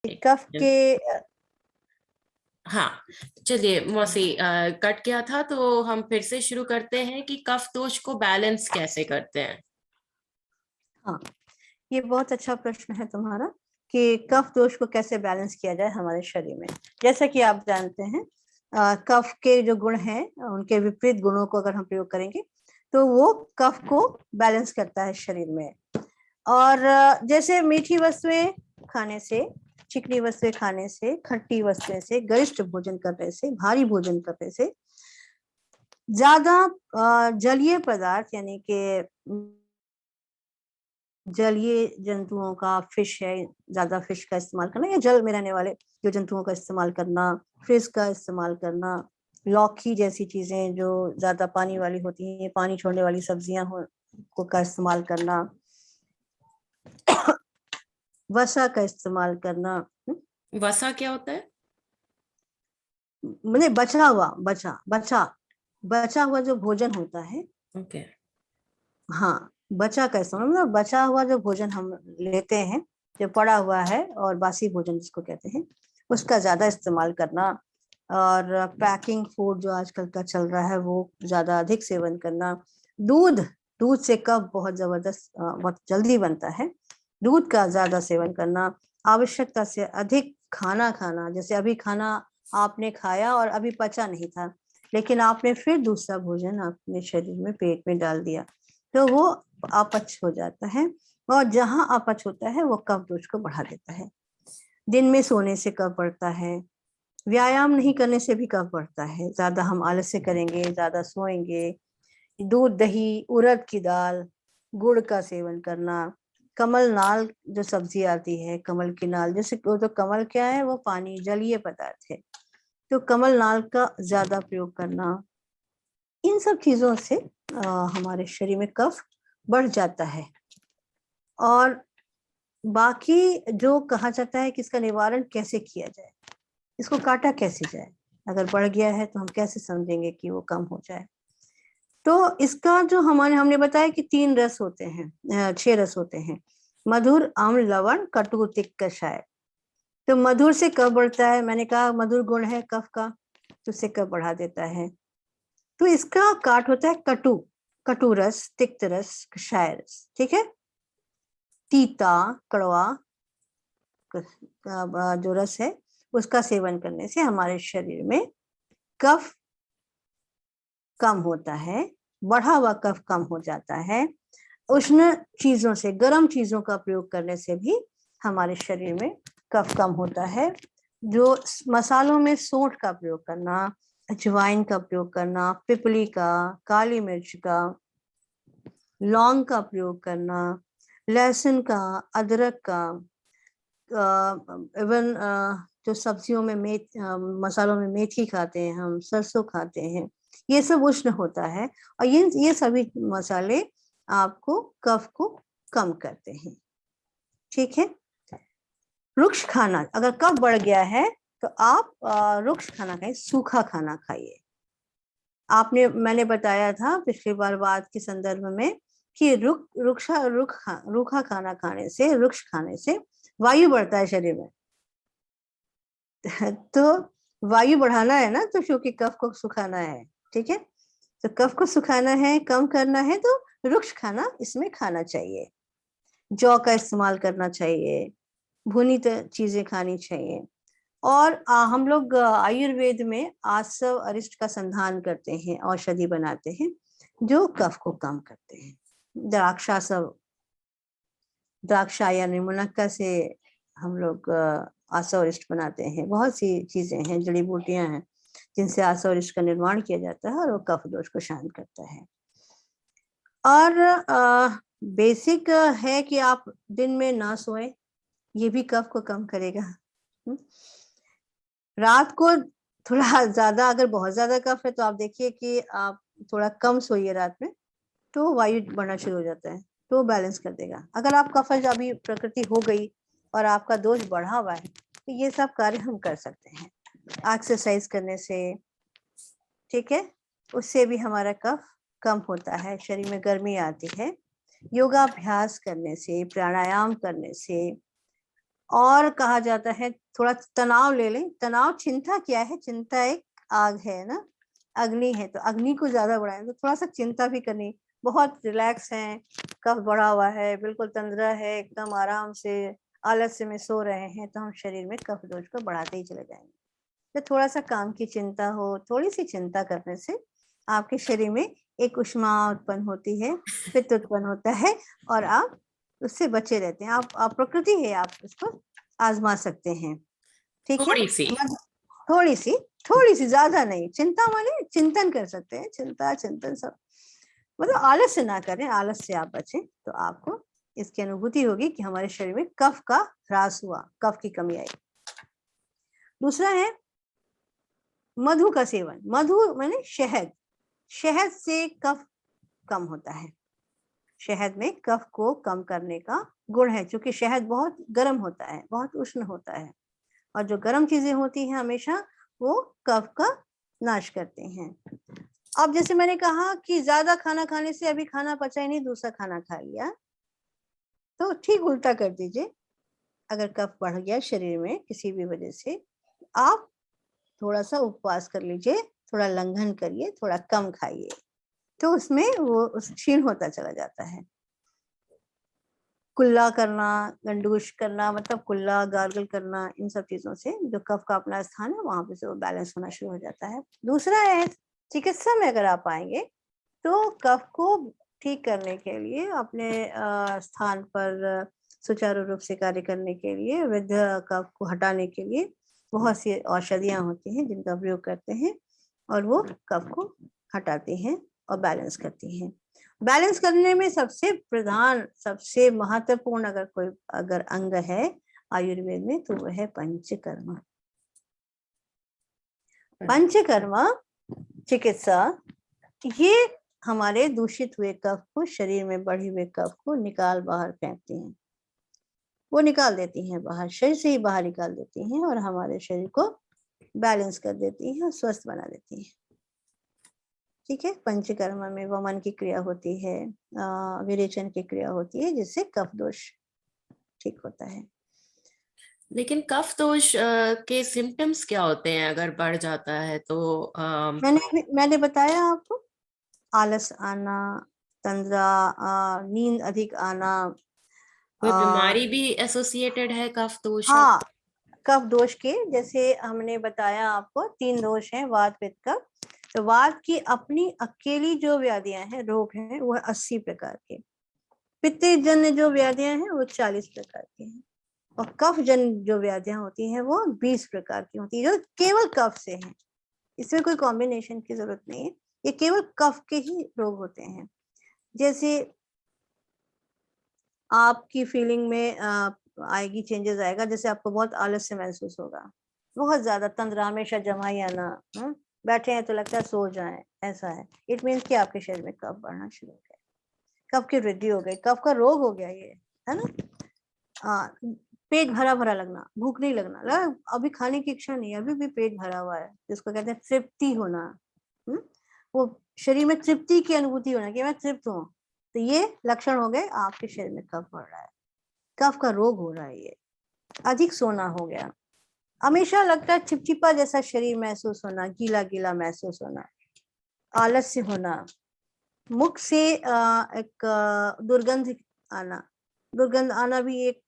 कफ के हाँ, चलिए मौसी, कट गया था तो हम फिर से शुरू करते हैं कि कफ दोष को बैलेंस कैसे करते हैं। हाँ, ये बहुत अच्छा प्रश्न है तुम्हारा कि कफ दोष को कैसे बैलेंस किया जाए हमारे शरीर में। जैसा कि आप जानते हैं, कफ के जो गुण हैं उनके विपरीत गुणों को अगर हम प्रयोग करेंगे तो वो कफ को बैलेंस करता है शरीर में। और जैसे मीठी वस्तुएं खाने से, चिकनी वस्तुएं खाने से, खट्टी वस्तुएं से, गरिष्ठ भोजन करने से, भारी भोजन करने से, ज्यादा जलीय पदार्थ यानी कि जलीय जंतुओं का, फिश है, ज्यादा फिश का इस्तेमाल करना या जल में रहने वाले जो जंतुओं का इस्तेमाल करना, फिश का इस्तेमाल करना, लौकी जैसी चीजें जो ज्यादा पानी वाली होती हैं, पानी छोड़ने वाली सब्जियां को का इस्तेमाल करना, वसा का इस्तेमाल करना। वसा क्या होता है? मतलब बचा हुआ, बचा हुआ जो भोजन होता है। ओके। हाँ, बचा का इस्तेमाल मतलब बचा हुआ जो भोजन हम लेते हैं, जो पड़ा हुआ है और बासी भोजन जिसको कहते हैं, उसका ज्यादा इस्तेमाल करना। और पैकिंग फूड जो आजकल का चल रहा है वो ज्यादा अधिक सेवन करना। दूध, दूध से कफ बहुत जबरदस्त बहुत जल्दी बनता है। दूध का ज्यादा सेवन करना, आवश्यकता से अधिक खाना खाना। जैसे अभी खाना आपने खाया और अभी पचा नहीं था, लेकिन आपने फिर दूसरा भोजन अपने शरीर में, पेट में डाल दिया, तो वो अपच हो जाता है। और जहां अपच होता है वो कफ दोष को बढ़ा देता है। दिन में सोने से कफ बढ़ता है, व्यायाम नहीं करने से भी कफ बढ़ता है। ज्यादा हम आलस्य करेंगे, ज्यादा सोएंगे, दूध, दही, उड़द की दाल, गुड़ का सेवन करना, कमल नाल जो सब्जी आती है, कमल की नाल, जैसे वो तो कमल क्या है, वो पानी जलीय पदार्थ है, तो कमल नाल का ज्यादा प्रयोग करना, इन सब चीजों से हमारे शरीर में कफ बढ़ जाता है। और बाकी जो कहा जाता है कि इसका निवारण कैसे किया जाए, इसको काटा कैसे जाए, अगर बढ़ गया है तो हम कैसे समझेंगे कि वो कम हो जाए। तो इसका जो हमने बताया कि 3 रस होते हैं, 6 रस होते हैं, मधुर, अम्ल, लवण, कटु, तिक्त, कषाय। तो मधुर से कफ बढ़ता है, मैंने कहा मधुर गुण है कफ का, तो उससे कफ बढ़ा देता है। तो इसका काट होता है कटु, कटु रस, तिक्त रस, कषाय रस। ठीक है, तीता, कड़वा जो रस है उसका सेवन करने से हमारे शरीर में कफ कम होता है, बढ़ा हुआ कफ कम हो जाता है। उष्ण चीजों से, गर्म चीजों का प्रयोग करने से भी हमारे शरीर में कफ कम होता है। जो मसालों में सौंठ का प्रयोग करना, अजवाइन का प्रयोग करना, पिपली का, काली मिर्च का, लौंग का प्रयोग करना, लहसुन का, अदरक का, इवन जो सब्जियों में मसालों में मेथी खाते हैं हम, सरसों खाते हैं, ये सब उष्ण होता है। और ये सभी मसाले आपको कफ को कम करते हैं। ठीक है, रुक्ष खाना, अगर कफ बढ़ गया है तो आप रुक्ष खाना खाइए, सूखा खाना खाइए। मैंने बताया था पिछली बार बात के संदर्भ में कि रूखा खाना खाने से, रुक्ष खाने से वायु बढ़ता है शरीर में। तो वायु बढ़ाना है ना, तो क्योंकि कफ को सुखाना है। ठीक है, तो कफ को सुखाना है, कम करना है, तो रुक्ष खाना इसमें खाना चाहिए। जौ का इस्तेमाल करना चाहिए, भुनी चीजें खानी चाहिए। और हम लोग आयुर्वेद में आसव अरिष्ट का संधान करते हैं, औषधि बनाते हैं जो कफ को कम करते हैं। द्राक्षा या मुनक्का से हम लोग आसव अरिष्ट बनाते हैं। बहुत सी चीजें हैं, जड़ी बूटियां हैं जिनसे आसव अरिष्ट का निर्माण किया जाता है और वो कफ दोष को शांत करता है। और बेसिक है कि आप दिन में ना सोए, ये भी कफ को कम करेगा। रात को थोड़ा ज्यादा, अगर बहुत ज्यादा कफ है तो आप देखिए कि आप थोड़ा कम सोइए रात में, तो वायु बढ़ना शुरू हो जाता है, तो बैलेंस कर देगा। अगर आप कफज अभी प्रकृति हो गई और आपका दोष बढ़ा हुआ है, तो ये सब कार्य हम कर सकते हैं एक्सरसाइज करने से। ठीक है, उससे भी हमारा कफ कम होता है, शरीर में गर्मी आती है। योगाभ्यास करने से, प्राणायाम करने से, और कहा जाता है थोड़ा तनाव ले लें। तनाव, चिंता क्या है? चिंता एक आग है ना, अग्नि है, तो अग्नि को ज्यादा बढ़ाएं तो थोड़ा सा चिंता भी करनी। बहुत रिलैक्स हैं, कफ बढ़ा हुआ है, बिल्कुल तंद्रा है, एकदम आराम से आलस्य में सो रहे हैं, तो हम शरीर में कफ दोष को बढ़ाते ही चले जाएंगे। तो थोड़ा सा काम की चिंता हो, थोड़ी सी चिंता करने से आपके शरीर में एक ऊष्मा उत्पन्न होती है, पित्त उत्पन्न होता है, और आप उससे बचे रहते हैं। आप प्रकृति है, आप उसको आजमा सकते हैं। ठीक है, थोड़ी सी। थोड़ी सी, थोड़ी सी, ज्यादा नहीं। चिंता माने चिंतन कर सकते हैं, चिंता चिंतन सब, मतलब आलस्य ना करें, आलस से आप बचें, तो आपको इसकी अनुभूति होगी कि हमारे शरीर में कफ का ह्रास हुआ, कफ की कमी आई। दूसरा है मधु का सेवन। मधु माने शहद। शहद से कफ कम होता है। शहद में कफ को कम करने का गुण है, क्योंकि शहद बहुत गर्म होता है, बहुत उष्ण होता है, और जो गर्म चीजें होती हैं हमेशा वो कफ का नाश करते हैं। अब जैसे मैंने कहा कि ज्यादा खाना खाने से अभी खाना पचा ही नहीं, दूसरा खाना खा लिया, तो ठीक उल्टा कर दीजिए। अगर कफ बढ़ गया शरीर में किसी भी वजह से, आप थोड़ा सा उपवास कर लीजिए, थोड़ा लंघन करिए, थोड़ा कम खाइए, तो उसमें वो क्षीण होता चला जाता है। कुल्ला करना, गंडूश करना, मतलब कुल्ला गार्गल करना, इन सब चीजों से जो कफ का अपना स्थान है वहां पे से वो बैलेंस होना शुरू हो जाता है। दूसरा है चिकित्सा में अगर आप आएंगे तो कफ को ठीक करने के लिए, अपने स्थान पर सुचारू रूप से कार्य करने के लिए, वृद्ध कफ को हटाने के लिए बहुत सी औषधियां होती हैं जिनका प्रयोग करते हैं, और वो कफ को हटाती हैं और बैलेंस करती हैं। बैलेंस करने में सबसे प्रधान, सबसे महत्वपूर्ण अगर अंग है आयुर्वेद में, तो वह है पंचकर्म। पंचकर्म चिकित्सा, ये हमारे दूषित हुए कफ को, शरीर में बढ़े हुए कफ को निकाल बाहर फेंकती हैं। वो निकाल देती हैं बाहर, शरीर से ही बाहर निकाल देती हैं, और हमारे शरीर को बैलेंस कर देती हैं, स्वस्थ बना देती हैं। ठीक है, पंचकर्म में वमन की क्रिया होती है, विरेचन की क्रिया होती है, जिससे कफ दोष ठीक होता है। लेकिन कफ दोष के सिम्टम्स क्या होते हैं अगर बढ़ जाता है तो? मैंने बताया आपको, आलस आना, तंद्रा, नींद अधिक आना। कोई बीमारी भी एसोसिएटेड है कफ दोष? हाँ, कफ दोष के जैसे हमने बताया आपको 3 दोष हैं, वात पित्त कफ। तो वात की अपनी अकेली जो व्याधियां हैं, रोग हैं, वो 80 प्रकार के। पित्त जन्य जो व्याधियां हैं वो 40 प्रकार के हैं, और कफ जन जो व्याधियां होती हैं वो 20 प्रकार की होती है, जो केवल कफ से हैं। इसमें कोई कॉम्बिनेशन की जरूरत नहीं है, ये केवल कफ के ही रोग होते हैं। जैसे आपकी फीलिंग में आएगी, चेंजेस आएगा, जैसे आपको बहुत आलस्य महसूस होगा, बहुत ज्यादा तंद्रा, हमेशा जमा ही आना, बैठे हैं तो लगता है सो जाएं, ऐसा है। इट मीन्स कि आपके शरीर में कफ बढ़ना शुरू हो गया, कफ की वृद्धि हो गई, कफ का रोग हो गया ये, है ना। पेट भरा भरा लगना, भूख नहीं लगना, अभी खाने की इच्छा नहीं, अभी भी पेट भरा हुआ है, जिसको कहते हैं तृप्ति होना। वो शरीर में तृप्ति की अनुभूति होना कि मैं तृप्त हूँ, तो ये लक्षण हो गए आपके शरीर में कफ बढ़ रहा है, कफ का रोग हो रहा है। ये अधिक सोना हो गया, हमेशा लगता है चिपचिपा जैसा शरीर महसूस होना, गीला गीला महसूस होना, आलस्य होना, मुख से एक दुर्गंध आना। दुर्गंध आना भी एक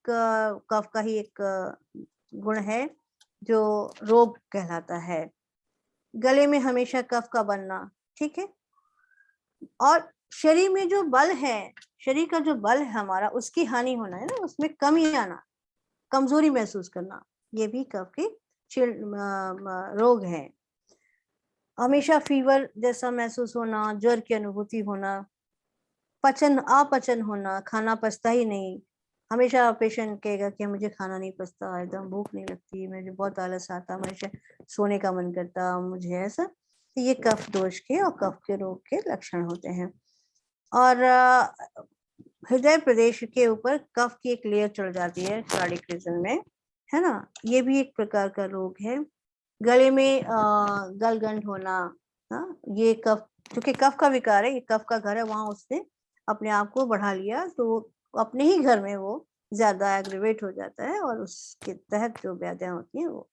कफ का ही एक गुण है, जो रोग कहलाता है। गले में हमेशा कफ का बनना, ठीक है। और शरीर में जो बल है, शरीर का जो बल है हमारा, उसकी हानि होना है ना, उसमें कमी आना, कमजोरी महसूस करना, ये भी कफ के रोग है। हमेशा फीवर जैसा महसूस होना, ज्वर की अनुभूति होना, पचन अपचन होना, खाना पचता ही नहीं, हमेशा पेशेंट कहेगा कि मुझे खाना नहीं पचता, एकदम भूख नहीं लगती, मुझे बहुत आलस आता, हमेशा सोने का मन करता मुझे, ऐसा। तो ये कफ दोष के और कफ के रोग के लक्षण होते हैं। और हृदय प्रदेश के ऊपर कफ की एक लेयर चढ़ जाती है कार्डिक रीजन में, है ना, ये भी एक प्रकार का रोग है। गले में गलगंड होना, ये कफ, क्योंकि कफ का विकार है, ये कफ का घर है, वहां उसने अपने आप को बढ़ा लिया, तो अपने ही घर में वो ज्यादा एग्रीवेट हो जाता है और उसके तहत जो व्याधियां होती हैं वो।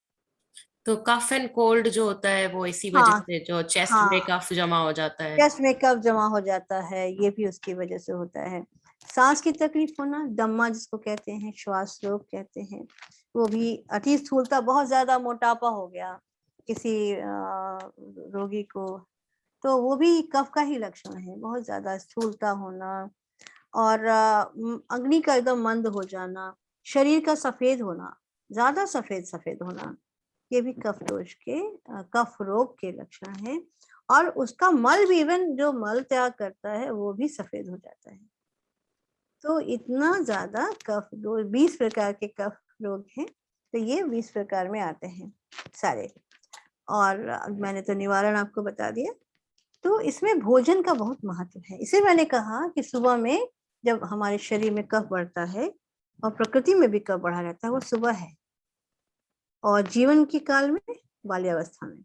तो कफ एंड कोल्ड जो होता है वो इसी वजह हाँ से, जो चेस्ट में हाँ, कफ जमा हो जाता है। चेस्ट में कफ जमा हो जाता है, ये भी उसकी वजह से होता है। सांस की तकलीफ होना, दम्मा जिसको कहते हैं, श्वास रोग कहते हैं, वो भी अति स्थूलता, बहुत ज्यादा मोटापा हो गया किसी रोगी को, तो वो भी कफ का ही लक्षण है, बहुत ज्यादा स्थूलता होना। और अग्नि का एकदम मंद हो जाना, शरीर का सफेद होना, ज्यादा सफेद सफेद होना, ये भी कफ दोष के कफ रोग के लक्षण है। और उसका मल भी, इवन जो मल त्याग करता है वो भी सफेद हो जाता है। तो इतना ज्यादा कफ दो 20 प्रकार के कफ रोग हैं, तो ये 20 प्रकार में आते हैं सारे। और मैंने तो निवारण आपको बता दिया। तो इसमें भोजन का बहुत महत्व है। इसे मैंने कहा कि सुबह में जब हमारे शरीर में कफ बढ़ता है, और प्रकृति में भी कफ बढ़ा रहता है, वो सुबह है, और जीवन के काल में बाल्यावस्था में।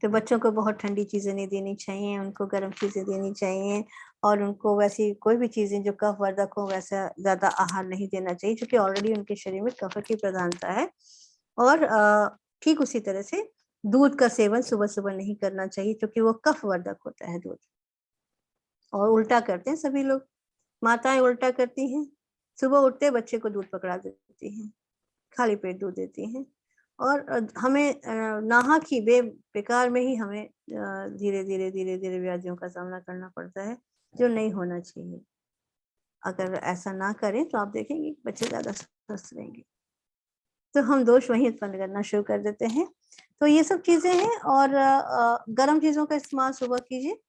तो बच्चों को बहुत ठंडी चीजें नहीं देनी चाहिए, उनको गर्म चीजें देनी चाहिए, और उनको वैसी कोई भी चीजें जो कफ वर्धक हो वैसा ज्यादा आहार नहीं देना चाहिए, क्योंकि ऑलरेडी उनके शरीर में कफ की प्रधानता है। और ठीक उसी तरह से दूध का सेवन सुबह सुबह नहीं करना चाहिए, क्योंकि वो कफ वर्धक होता है दूध। और उल्टा करते हैं सभी लोग, माताएं उल्टा करती हैं, सुबह उठते बच्चे को दूध पकड़ा देती हैं, खाली पेट दूध देती हैं। और हमें नाहक ही बेकार में ही हमें धीरे धीरे धीरे धीरे व्याधियों का सामना करना पड़ता है, जो नहीं होना चाहिए। अगर ऐसा ना करें तो आप देखेंगे बच्चे ज्यादा स्वस्थ रहेंगे। तो हम दोष वहीं उत्पन्न करना शुरू कर देते हैं। तो ये सब चीजें हैं। और गर्म चीजों का इस्तेमाल सुबह कीजिए।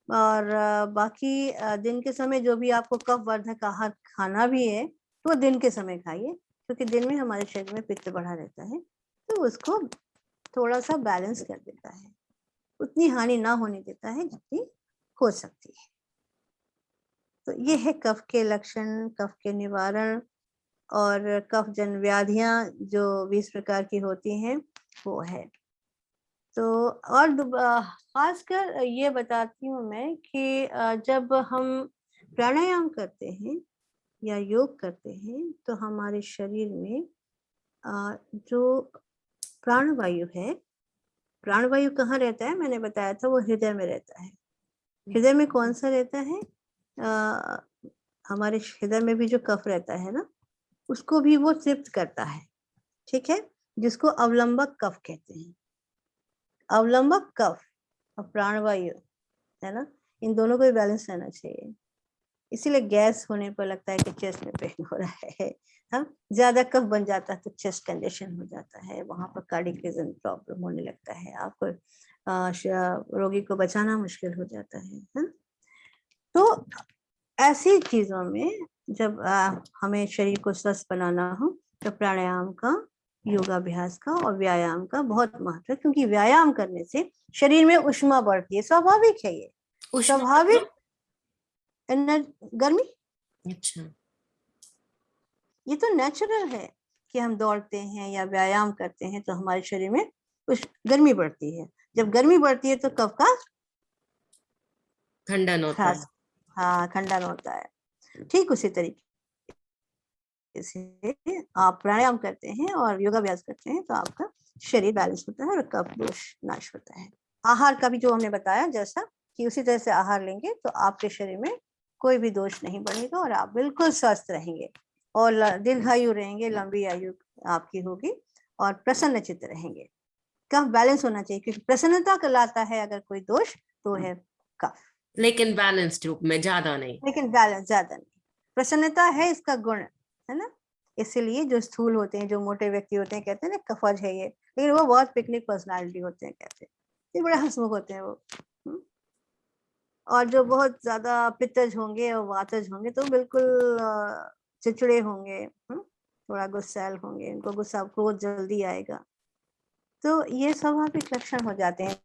और बाकी दिन के समय जो भी आपको कफ वर्धक आहार खाना भी है, तो दिन के समय खाइए, क्योंकि दिन में हमारे शरीर में पित्त बढ़ा रहता है, तो उसको थोड़ा सा बैलेंस कर देता है, उतनी हानि ना होने देता है जितनी हो सकती है। तो ये है कफ के लक्षण, कफ के निवारण, और कफ जन व्याधियां जो 20 प्रकार की होती हैं वो है। तो और खासकर ये बताती हूँ मैं कि जब हम प्राणायाम करते हैं या योग करते हैं, तो हमारे शरीर में जो प्राणवायु है, प्राणवायु कहाँ रहता है, मैंने बताया था वो हृदय में रहता है। हृदय में कौन सा रहता है, हमारे हृदय में भी जो कफ रहता है ना, उसको भी वो तृप्त करता है, ठीक है, जिसको अवलंबक कफ कहते हैं। अवलंबक कफ और प्राणवायु है ना, इन दोनों को बैलेंस रहना चाहिए। इसीलिए गैस होने पर लगता है कि चेस्ट में पेन हो रहा है, हाँ, ज्यादा कफ बन जाता है तो चेस्ट कंजेशन हो जाता है, वहां पर कार्डियक रीजन प्रॉब्लम होने लगता है, आपको रोगी को बचाना मुश्किल हो जाता है, हाँ? तो ऐसी चीजों में जब हमें शरीर को स्वस्थ बनाना हो, तो प्राणायाम का, योगाभ्यास का और व्यायाम का बहुत महत्व है, क्योंकि व्यायाम करने से शरीर में ऊष्मा बढ़ती है, स्वाभाविक है ये, ऊष्मा स्वाभाविक मतलब? गर्मी, अच्छा। ये तो नेचुरल है कि हम दौड़ते हैं या व्यायाम करते हैं तो हमारे शरीर में कुछ गर्मी बढ़ती है। जब गर्मी बढ़ती है तो कफ का खंडन होता है। ह्रास, हाँ, खंडन होता है। ठीक उसी तरीके से आप प्राणायाम करते हैं और योगाभ्यास करते हैं तो आपका शरीर बैलेंस होता है और कफ दोष नाश होता है। आहार का भी जो हमने बताया, जैसा कि उसी तरह से आहार लेंगे तो आपके शरीर में कोई भी दोष नहीं बढ़ेगा और आप बिल्कुल स्वस्थ रहेंगे और दीर्घायु रहेंगे, लंबी आयु आपकी होगी और प्रसन्न चित्त रहेंगे। कफ बैलेंस होना चाहिए, क्योंकि प्रसन्नता कहलाता है अगर कोई दोष तो है कफ, लेकिन बैलेंस्ड रूप में, ज्यादा नहीं। लेकिन बैलेंस ज्यादा नहीं। प्रसन्नता है इसका गुण, है ना। इसीलिए जो स्थूल होते हैं, जो मोटे व्यक्ति होते हैं, कहते हैं ना कफज है ये, लेकिन वो बहुत पिकनिक पर्सनालिटी होते हैं, कहते हैं ये बड़े हंसमुख होते हैं वो। और जो बहुत ज्यादा पित्तज होंगे और वातज होंगे तो बिल्कुल चिड़चिड़े होंगे, थोड़ा गुस्सैल होंगे, उनको गुस्सा क्रोध जल्दी आएगा। तो ये स्वाभाविक लक्षण हो जाते हैं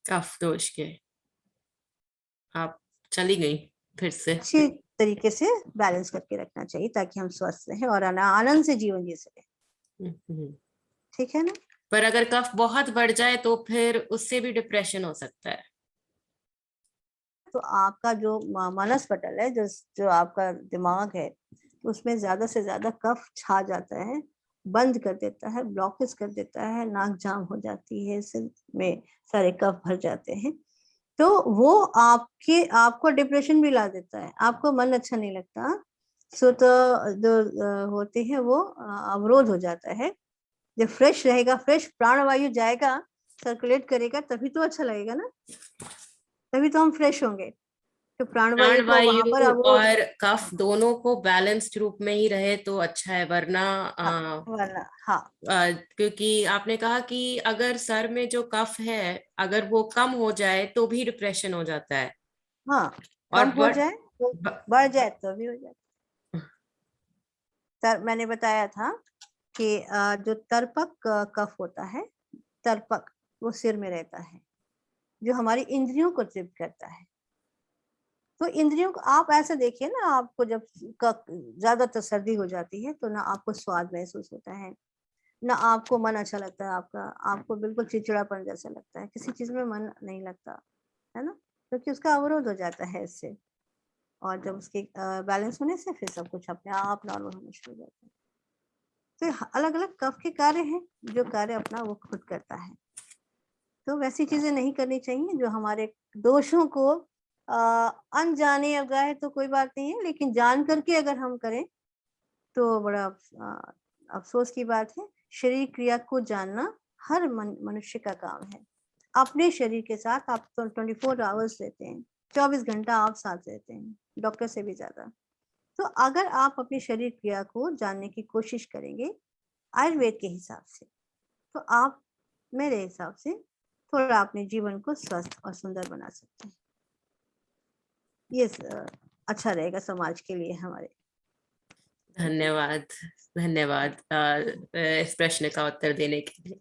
कफ दोष के। आप चली गई फिर से। अच्छी तरीके से बैलेंस करके रखना चाहिए ताकि हम स्वस्थ रहें और आनंद से जीवन जी सके, ठीक है ना। पर अगर कफ बहुत बढ़ जाए तो फिर उससे भी डिप्रेशन हो सकता है। तो आपका जो मानस पटल है, जो जो आपका दिमाग है, उसमें ज्यादा से ज्यादा कफ छा जाता है, बंद कर देता है, ब्लॉकेज कर देता है, नाक जाम हो जाती है, सिर में सारे कफ भर जाते हैं। तो वो आपको डिप्रेशन भी ला देता है, आपको मन अच्छा नहीं लगता। सो तो जो होती है वो अवरोध हो जाता है। जब फ्रेश रहेगा, फ्रेश प्राणवायु जाएगा, सर्कुलेट करेगा, तभी तो अच्छा लगेगा ना, तभी तो हम फ्रेश होंगे। तो प्राणवायु को वहां पर प्राणवायु अवरोध, और कफ दोनों को बैलेंस्ड रूप में ही रहे तो अच्छा है, वरना हाँ, वरना हाँ क्योंकि आपने कहा कि अगर सर में जो कफ है अगर वो कम हो जाए तो भी डिप्रेशन हो जाता है। हाँ, और कम हो जाए तो बढ़ जाए तो भी हो जाए। मैंने बताया था कि जो तर्पक कफ होता है, तर्पक, वो सिर में रहता है, जो हमारी इंद्रियों को तृप्त करता है। तो इंद्रियों को आप ऐसे देखिए ना, आपको जब ज्यादातर सर्दी हो जाती है तो ना आपको स्वाद महसूस होता है, ना आपको मन अच्छा लगता है, आपको बिल्कुल चिड़चिड़ापन जैसा लगता है, किसी चीज में मन नहीं लगता है ना, क्योंकि उसका अवरोध हो जाता है इससे। और जब उसके बैलेंस होने से फिर सब कुछ अपने आप नॉर्मल होना शुरू हो जाता है। तो अलग अलग कफ के कार्य हैं, जो कार्य अपना वो खुद करता है। तो वैसी चीजें नहीं करनी चाहिए जो हमारे दोषों को अनजाने अगाए तो कोई बात नहीं है, लेकिन जान करके अगर हम करें तो बड़ा अफसोस की बात है। शरीर क्रिया को जानना हर मनुष्य का काम है। अपने शरीर के साथ आप तो 24 आवर्स रहते हैं, 24 घंटा आप साथ रहते हैं, डॉक्टर से भी ज्यादा। तो अगर आप अपने शरीर क्रिया को जानने की कोशिश करेंगे आयुर्वेद के हिसाब से, तो आप मेरे हिसाब से थोड़ा अपने जीवन को स्वस्थ और सुंदर बना सकते हैं। ये अच्छा रहेगा समाज के लिए हमारे। धन्यवाद, धन्यवाद इस प्रश्न का उत्तर देने के लिए।